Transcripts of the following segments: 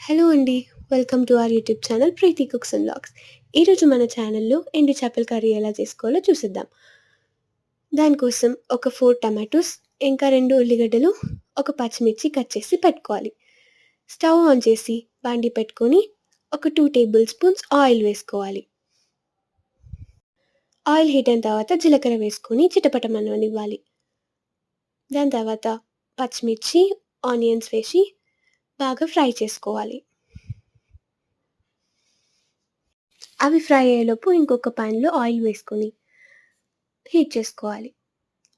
Hello అండి. Welcome to our YouTube channel Preethi cooks and vlogs. ఈరోజు మన ఛానల్‌లో ఎండు చేపల కర్రీ ఎలా చేసుకోవాలో చూసేద్దాం. దానికోసం ఒక 4 టమాటోస్, ఇంకా 2 ఉల్లిగడ్డలు, ఒక పచ్చిమిర్చి కట్ చేసి పెట్టుకోవాలి. స్టవ్ ఆన్ చేసి బాండీ పెట్టుకొని ఒక 2 టేబుల్ స్పూన్స్ ఆయిల్ వేసుకోవాలి. ఆయిల్ హీట్ అయిన తర్వాత జీలకర్ర వేసుకొని చిటపటమననివ్వాలి. దాని తర్వాత పచ్చిమిర్చి, ఆనియన్స్ వేసి బాగా ఫ్రై చేసుకోవాలి. అవి ఫ్రై అయ్యేలోపు ఇంకొక పాన్‌లో ఆయిల్ వేసుకొని హీట్ చేసుకోవాలి.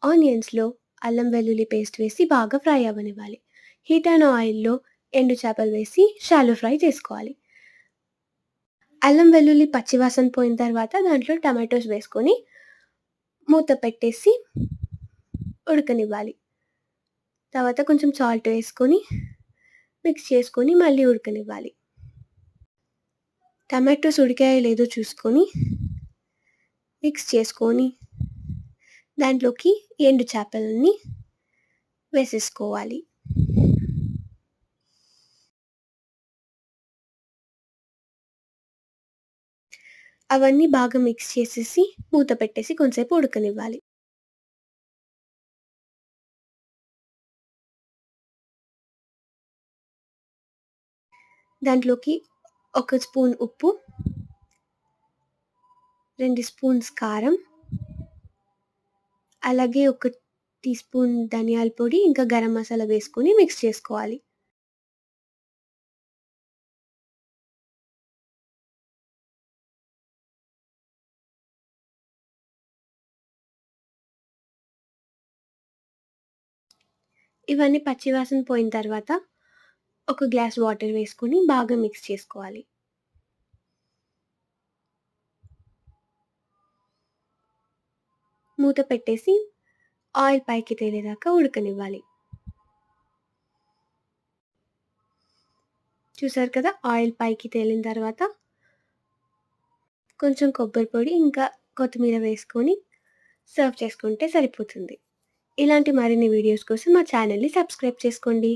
ఆనియన్స్‌లో అల్లం వెల్లుల్లి పేస్ట్ వేసి బాగా ఫ్రై అవ్వనివ్వాలి. హీట్ అయిన ఆయిల్‌లో ఎండు చేపలు వేసి షాలో ఫ్రై చేసుకోవాలి. అల్లం వెల్లుల్లి పచ్చివాసన పోయిన తర్వాత దాంట్లో టమాటోస్ వేసుకొని మూత పెట్టేసి ఉడకనివ్వాలి. తర్వాత కొంచెం సాల్ట్ వేసుకొని మిక్స్ చేసుకొని మళ్ళీ ఉడకనివ్వాలి. టమాటోస్ ఉడికాయో లేదో చూసుకొని మిక్స్ చేసుకొని దాంట్లోకి ఎండు చేపలని వేసేసుకోవాలి. అవన్నీ బాగా మిక్స్ చేసేసి మూత పెట్టేసి కొంసేపు ఉడకనివ్వాలి. దాంట్లోకి ఒక స్పూన్ ఉప్పు, 2 స్పూన్స్ కారం, అలాగే ఒక టీ స్పూన్ ధనియాల పొడి, ఇంకా గరం మసాలా వేసుకొని మిక్స్ చేసుకోవాలి. ఇవన్నీ పచ్చివాసన పోయిన తర్వాత ఒక గ్లాస్ వాటర్ వేసుకొని బాగా మిక్స్ చేసుకోవాలి. మూత పెట్టేసి ఆయిల్ పైకి తేలేదాకా ఉడకనివ్వాలి. చూసారు కదా! ఆయిల్ పైకి తేలిన తర్వాత కొంచెం కొబ్బరి పొడి, ఇంకా కొత్తిమీర వేసుకొని సర్వ్ చేసుకుంటే సరిపోతుంది. ఇలాంటి మరిన్ని వీడియోస్ కోసం మా ఛానల్‌ని సబ్స్క్రైబ్ చేసుకోండి.